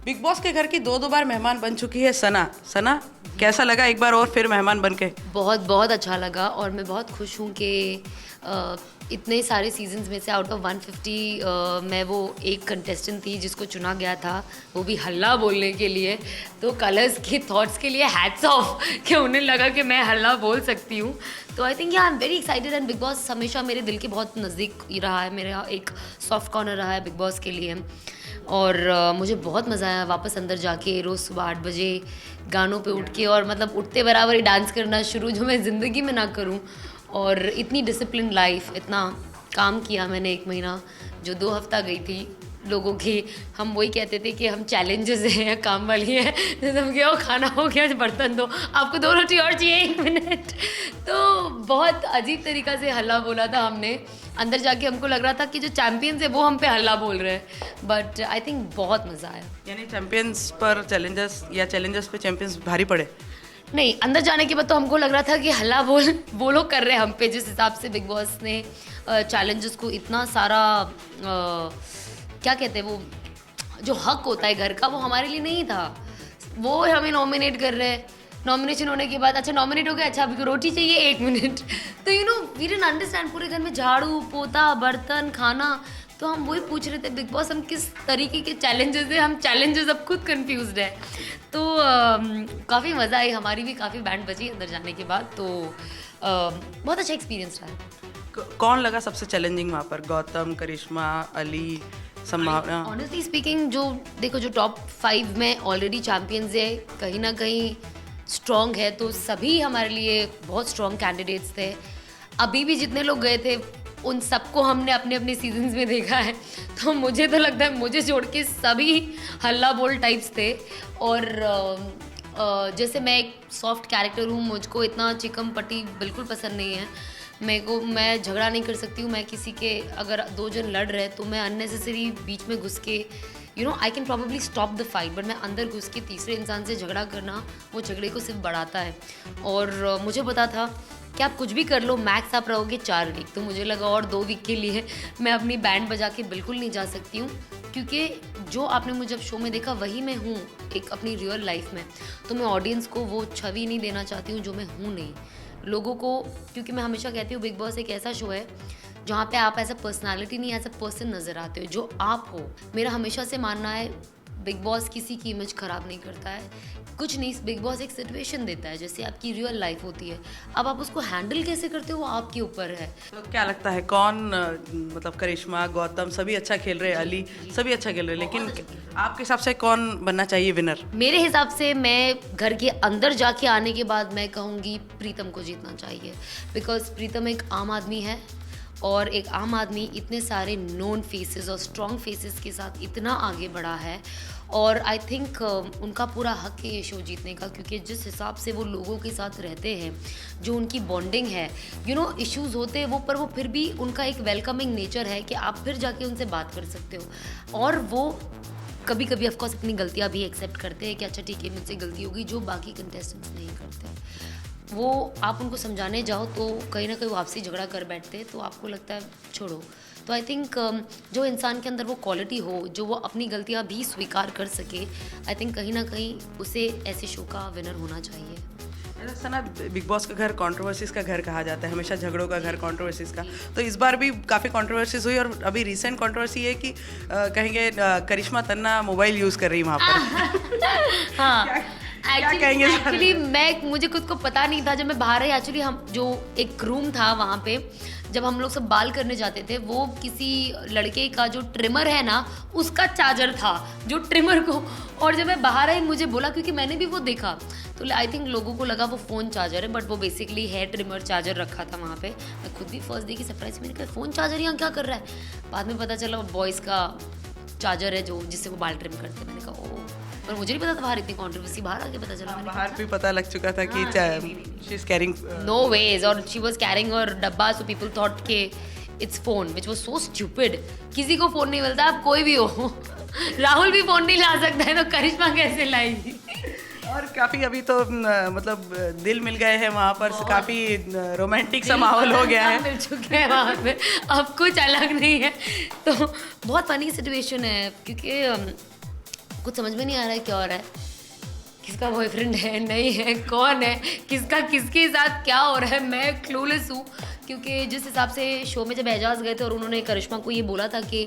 Big boss के घर की दो बार मेहमान बन चुकी है सना। सना, कैसा लगा एक बार और फिर मेहमान बन के? बहुत बहुत अच्छा लगा और मैं बहुत खुश हूँ कि इतने सारे सीजन्स में से आउट ऑफ 150 मैं वो एक कंटेस्टेंट थी जिसको चुना गया था, वो भी हल्ला बोलने के लिए। तो कलर्स के थॉट्स के लिए हैट्स ऑफ कि उन्हें लगा कि मैं हल्ला बोल सकती हूँ। तो I think I am very excited and big boss हमेशा मेरे दिल के बहुत नज़दीक रहा है, मेरा एक सॉफ्ट कॉर्नर रहा है बिग बॉस के लिए। और मुझे बहुत मज़ा आया वापस अंदर जाके रोज़ सुबह 8 बजे गानों पे उठ के, और मतलब उठते बराबर ही डांस करना शुरू, जो मैं ज़िंदगी में ना करूं। और इतनी डिसिप्लिन लाइफ, इतना काम किया मैंने 1 महीना, जो 2 हफ्ता गई थी लोगों की। हम वही कहते थे कि हम चैलेंजेस हैं, काम वाली हैं। जैसे हम गया खाना हो गया, बर्तन दो, आपको 2 रोटी और चाहिए 1 मिनट। तो बहुत अजीब तरीक़ा से हल्ला बोला था हमने। अंदर जाके हमको लग रहा था कि जो चैंपियंस है वो हम पे हल्ला बोल रहे हैं, बट आई थिंक बहुत मज़ा आया। यानी चैंपियंस पर चैलेंजर्स या चैलेंजर्स पे चैंपियंस भारी पड़े? नहीं, अंदर जाने के बाद तो हमको लग रहा था कि हल्ला वो लोग कर रहे हैं हम पे। जिस हिसाब से बिग बॉस ने चैलेंजर्स को इतना सारा क्या कहते हैं, वो जो हक होता है घर का, वो हमारे लिए नहीं था। वो हमें नॉमिनेट कर रहे हैं, नॉमिनेशन होने के बाद अच्छा नॉमिनेट हो गया, अच्छा अभी रोटी चाहिए 1 मिनट। तो वी डिडंट अंडरस्टैंड। पूरे घर में झाड़ू पोता बर्तन खाना, तो हम वही पूछ रहे थे बिग बॉस हम किस तरीके के चैलेंजेस हैं, हम चैलेंजेस अब खुद कंफ्यूज्ड है। तो काफ़ी मज़ा आई, हमारी भी काफ़ी बैंड बजी अंदर जाने के बाद। तो बहुत अच्छा एक्सपीरियंस रहा। कौन लगा सबसे चैलेंजिंग वहाँ पर? गौतम, करिश्मा, अली, संभावना? ऑनेस्टली स्पीकिंग, जो देखो जो टॉप 5 में ऑलरेडी चैंपियंस है, कहीं ना कहीं स्ट्रॉन्ग है, तो सभी हमारे लिए बहुत स्ट्रॉन्ग कैंडिडेट्स थे। अभी भी जितने लोग गए थे उन सबको हमने अपने अपने सीजन्स में देखा है, तो मुझे तो लगता है मुझे छोड़ के सभी हल्ला बोल टाइप्स थे। और जैसे मैं एक सॉफ्ट कैरेक्टर हूँ, मुझको इतना चिकम पट्टी बिल्कुल पसंद नहीं है। मैं झगड़ा नहीं कर सकती हूँ। मैं किसी के अगर 2 जन लड़ रहे तो मैं अननेसेसरी बीच में घुस के I can probably stop the fight, but मैं अंदर घुस के तीसरे इंसान से झगड़ा करना वो झगड़े को सिर्फ बढ़ाता है। और मुझे पता था कि आप कुछ भी कर लो, मैक्स आप रहोगे 4 वीक। तो मुझे लगा और 2 वीक के लिए मैं अपनी बैंड बजा के बिल्कुल नहीं जा सकती हूँ, क्योंकि जो आपने मुझे जब शो में देखा वही मैं हूँ एक अपनी रियल लाइफ में। तो मैं ऑडियंस को वो छवि नहीं देना चाहती हूँ जो मैं हूँ नहीं लोगों को, क्योंकि मैं हमेशा कहती हूँ बिग बॉस एक ऐसा शो है जहाँ पे आप एज अ पर्सनालिटी नहीं, एज अ पर्सन नज़र आते हो जो आप हो। मेरा हमेशा से मानना है बिग बॉस किसी की इमेज ख़राब नहीं करता है, कुछ नहीं। बिग बॉस एक सिचुएशन देता है जैसे आपकी रियल लाइफ होती है। अब आप उसको हैंडल कैसे करते हो वो आपके ऊपर है। तो क्या लगता है कौन, मतलब करिश्मा, गौतम सभी अच्छा खेल रहे हैं, अली सभी अच्छा खेल रहे हैं, लेकिन आपके हिसाब से कौन बनना चाहिए विनर? मेरे हिसाब से मैं घर के अंदर जाके आने के बाद मैं कहूँगी प्रीतम को जीतना चाहिए, बिकॉज प्रीतम एक आम आदमी है, और एक आम आदमी इतने सारे नोन फेसेस और स्ट्रॉन्ग फेसेस के साथ इतना आगे बढ़ा है। और आई थिंक उनका पूरा हक है ये शो जीतने का, क्योंकि जिस हिसाब से वो लोगों के साथ रहते हैं, जो उनकी बॉन्डिंग है, इश्यूज होते हैं वो, पर वो फिर भी उनका एक वेलकमिंग नेचर है कि आप फिर जाके उनसे बात कर सकते हो। और वो कभी कभी ऑफकोर्स अपनी गलतियाँ भी एक्सेप्ट करते हैं कि अच्छा ठीक है मुझसे गलती होगी, जो बाकी कंटेस्टेंट्स नहीं करते। वो आप उनको समझाने जाओ तो कहीं ना कहीं वो आपसे झगड़ा कर बैठते हैं, तो आपको लगता है छोड़ो। तो आई थिंक जो इंसान के अंदर वो क्वालिटी हो, जो वो अपनी गलतियाँ भी स्वीकार कर सके, आई थिंक कहीं ना कहीं उसे ऐसे शो का विनर होना चाहिए। सना, बिग बॉस का घर कंट्रोवर्सीज का घर कहा जाता है, हमेशा झगड़ों का घर, कंट्रोवर्सीज का। तो इस बार भी काफ़ी कंट्रोवर्सीज हुई, और अभी रिसेंट कंट्रोवर्सी है कि कहेंगे करिश्मा तन्ना मोबाइल यूज़ कर रही है वहाँ पर। हाँ, एक्चुअली मुझे खुद को पता नहीं था जब मैं बाहर आई। एक्चुअली हम जो एक रूम था वहाँ पे, जब हम लोग सब बाल करने जाते थे, वो किसी लड़के का जो ट्रिमर है ना, उसका चार्जर था जो ट्रिमर को। और जब मैं बाहर आई मुझे बोला, क्योंकि मैंने भी वो देखा, तो आई थिंक लोगों को लगा वो फ़ोन चार्जर है, बट वो बेसिकली हेयर ट्रिमर चार्जर रखा था वहाँ पे। मैं खुद भी फर्स्ट देखी सरप्राइज, मैंने कहा फ़ोन चार्जर यहाँ क्या कर रहा है। बाद में पता चला वो बॉयज़ का चार्जर है जो जिससे वो बाल ट्रिम करते। मैंने कहा ओ, पर मुझे नहीं पता था बाहर इतनी कंट्रोवर्सी, बाहर आके पता चला। बाहर भी पता लग चुका था कि she is carrying no veg, और शी वाज कैरिंग और डब्बा, सो पीपल थॉट के it's phone, which was so stupid. किसी को फोन नहीं मिलता, आप कोई भी हो, राहुल भी फोन नहीं ला सकता है, तो करिश्मा कैसे लाएगी? और काफ़ी अभी तो मतलब दिल मिल गए हैं वहाँ पर, काफ़ी रोमांटिक सा माहौल हो गया है, मिल चुके हैं वहाँ पे, अब कुछ अलग नहीं है। तो बहुत फनी सिचुएशन है, क्योंकि कुछ समझ में नहीं आ रहा है क्या हो रहा है, किसका बॉयफ्रेंड है नहीं है, कौन है, किसका किसके साथ क्या हो रहा है, मैं क्लूलेस हूँ। क्योंकि जिस हिसाब से शो में जब एजाज गए थे और उन्होंने करिश्मा को ये बोला था कि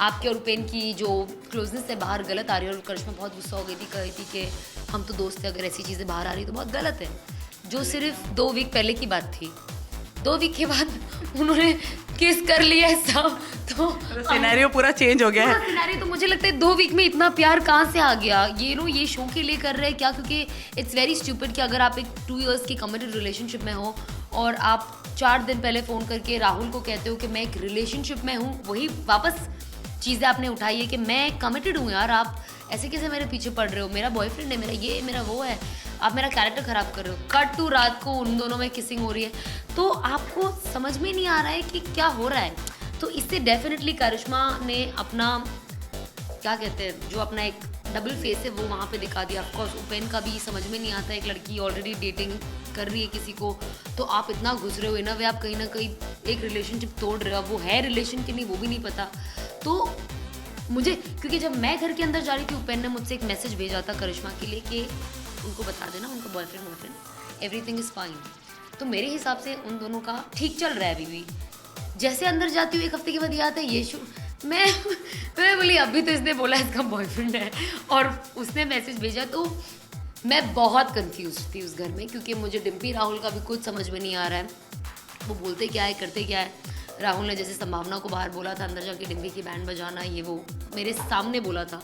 आपके और उपेन की जो क्लोजनेस है बाहर गलत आ रही है, और करिश्मा बहुत गुस्सा हो गई थी, कही थी कि हम तो दोस्त थे, अगर ऐसी चीज़ें बाहर आ रही तो बहुत गलत है, जो सिर्फ 2 वीक पहले की बात थी। 2 वीक के बाद उन्होंने किस कर लिया है सब, तो सिनेरियो पूरा चेंज हो गया है। सिनेरियो तो मुझे लगता है 2 वीक में इतना प्यार कहाँ से आ गया, ये शो के लिए कर रहे हैं क्या? क्योंकि इट्स वेरी स्टूपिड कि अगर आप एक 2 इयर्स की कमिटेड रिलेशनशिप में हो और आप 4 दिन पहले फ़ोन करके राहुल को कहते हो कि मैं एक रिलेशनशिप में हूँ, वही वापस चीज़ें आपने उठाई है कि मैं कमिटेड हूँ यार, आप ऐसे कैसे मेरे पीछे पड़ रहे हो, मेरा बॉयफ्रेंड है, मेरा ये मेरा वो है, आप मेरा कैरेक्टर ख़राब कर रहे हो। कट टू रात को उन दोनों में किसिंग हो रही है, तो आपको समझ में नहीं आ रहा है कि क्या हो रहा है। तो इससे डेफिनेटली करिश्मा ने अपना क्या कहते हैं, जो अपना एक डबल फेस है वो वहाँ पे दिखा दिया। ऑफकोर्स उपेन का भी समझ में नहीं आता, एक लड़की ऑलरेडी डेटिंग कर रही है किसी को, तो आप इतना घुस रहे हो इन अ वे, आप कहीं ना कहीं एक रिलेशनशिप तोड़ रहे हो, वो है रिलेशन की नहीं वो भी नहीं पता। तो मुझे, क्योंकि जब मैं घर के अंदर जा रही थी उपेन ने मुझसे एक मैसेज भेजा था करिश्मा के लिए कि उनको बता देना उनका बॉयफ्रेंड एवरीथिंग इज़ फाइन। तो मेरे हिसाब से उन दोनों का ठीक चल रहा है अभी भी। जैसे अंदर जाती हूँ 1 हफ्ते के बाद याद है ये मैं बोली अभी तो इसने बोला इसका बॉयफ्रेंड है और उसने मैसेज भेजा, तो मैं बहुत कंफ्यूज थी उस घर में, क्योंकि मुझे डिम्पी राहुल का भी कुछ समझ में नहीं आ रहा है, वो बोलते क्या है करते क्या है। राहुल ने जैसे संभावना को बाहर बोला था अंदर जाके डिम्पी की बैंड बजाना, ये वो मेरे सामने बोला था,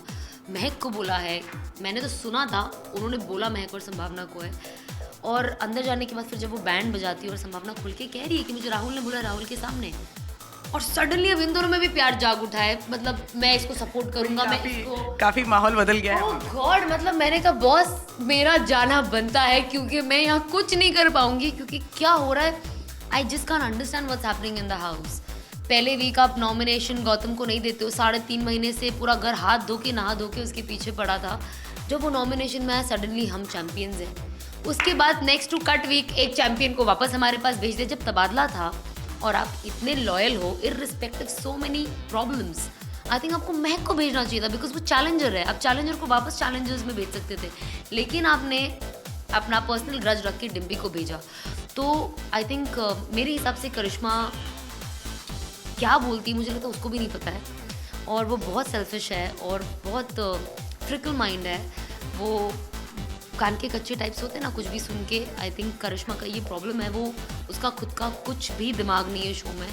महक को बोला है, मैंने तो सुना था, उन्होंने बोला महक और संभावना को है, और अंदर जाने के बाद फिर जब वो बैंड बजाती है और संभावना खुल के कह रही है कि मुझे राहुल ने बोला राहुल के सामने, और सडनली अब इन दोनों में भी प्यार जाग उठा है, मतलब मैं इसको सपोर्ट करूंगा, मैं इसको काफी माहौल बदल गया है। ओह गॉड, मतलब मैंने कहा बॉस मेरा जाना बनता है, क्योंकि मैं यहाँ कुछ नहीं कर पाऊंगी, क्योंकि क्या हो रहा है I just can't understand what's happening in the house. पहले वीक आप नॉमिनेशन गौतम को नहीं देते हो, 3.5 महीने से पूरा घर हाथ धो के नहा धो के उसके पीछे पड़ा था, जब वो नॉमिनेशन में आया सडनली हम चैंपियंस हैं। उसके बाद नेक्स्ट टू कट वीक एक चैंपियन को वापस हमारे पास भेज दे, जब तबादला था, और आप इतने लॉयल हो irrespective so many problems, I think आपको महक को भेजना चाहिए था, बिकॉज वो चैलेंजर है, आप चैलेंजर को वापस चैलेंजर्स में भेज सकते थे, लेकिन आपने अपना पर्सनल ग्रज रख के डिम्पी को भेजा। तो आई थिंक मेरे हिसाब से करिश्मा क्या बोलती मुझे लगता है उसको भी नहीं पता है, और वो बहुत सेल्फिश है और बहुत फ्रिकल माइंड है, वो कान के कच्चे टाइप्स होते हैं ना, कुछ भी सुन के। आई थिंक करिश्मा का ये प्रॉब्लम है, वो उसका खुद का कुछ भी दिमाग नहीं है शो में,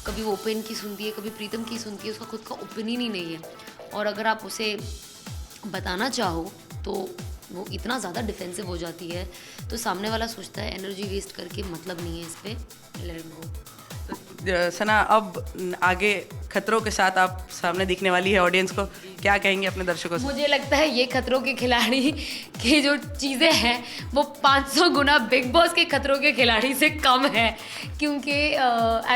कभी वो ओपेन की सुनती है कभी प्रीतम की सुनती है, उसका खुद का ओपिनियन ही नहीं है, और अगर आप उसे बताना चाहो तो वो इतना ज़्यादा डिफेंसिव हो जाती है, तो सामने वाला सोचता है एनर्जी वेस्ट करके मतलब नहीं है इस पर, लेट इट गो। सना, अब आगे खतरों के साथ आप सामने दिखने वाली है ऑडियंस को, क्या कहेंगे अपने दर्शकों से? मुझे लगता है ये खतरों के खिलाड़ी की जो चीज़ें हैं वो 500 गुना बिग बॉस के खतरों के खिलाड़ी से कम है, क्योंकि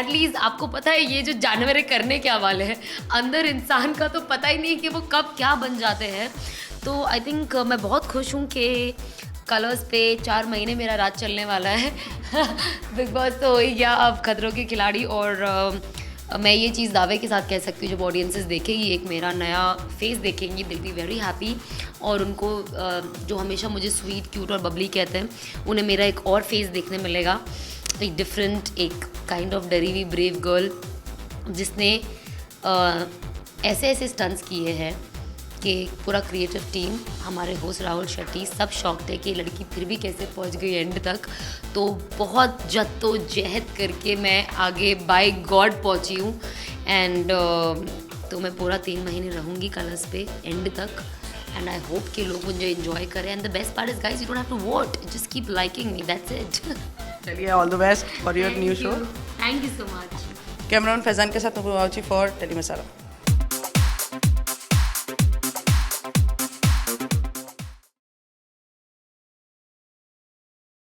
एटलीस्ट आपको पता है ये जो जानवर करने क्या वाले हैं, अंदर इंसान का तो पता ही नहीं कि वो कब क्या बन जाते हैं। तो आई थिंक मैं बहुत खुश हूँ कि कलर्स पे 4 महीने मेरा राज चलने वाला है बिग बॉस तो हो ही गया, अब खतरों के खिलाड़ी, और मैं ये चीज़ दावे के साथ कह सकती हूँ जब ऑडियंसेस देखेगी एक मेरा नया फेस देखेंगी, दिल बी वेरी हैप्पी, और उनको जो हमेशा मुझे स्वीट क्यूट और बबली कहते हैं उन्हें मेरा एक और फेस देखने मिलेगा, एक डिफरेंट, एक काइंड ऑफ डरी हुई ब्रेव गर्ल जिसने ऐसे ऐसे स्टंट्स किए हैं कि पूरा क्रिएटिव टीम, हमारे होस्ट राहुल शेट्टी सब शौक थे कि लड़की फिर भी कैसे पहुंच गई एंड तक। तो बहुत जद्दोजहद करके मैं आगे बाय गॉड पहुंची हूँ, एंड तो मैं पूरा 3 महीने रहूँगी कलर्स पे एंड तक, एंड आई होप कि लोग मुझे एंजॉय करें, and the best part is guys you don't have to vote, just keep liking me, that's it. चलिए, all the best for your new show. Thank you so much. Cameraman Faizan के साथ for tele masala.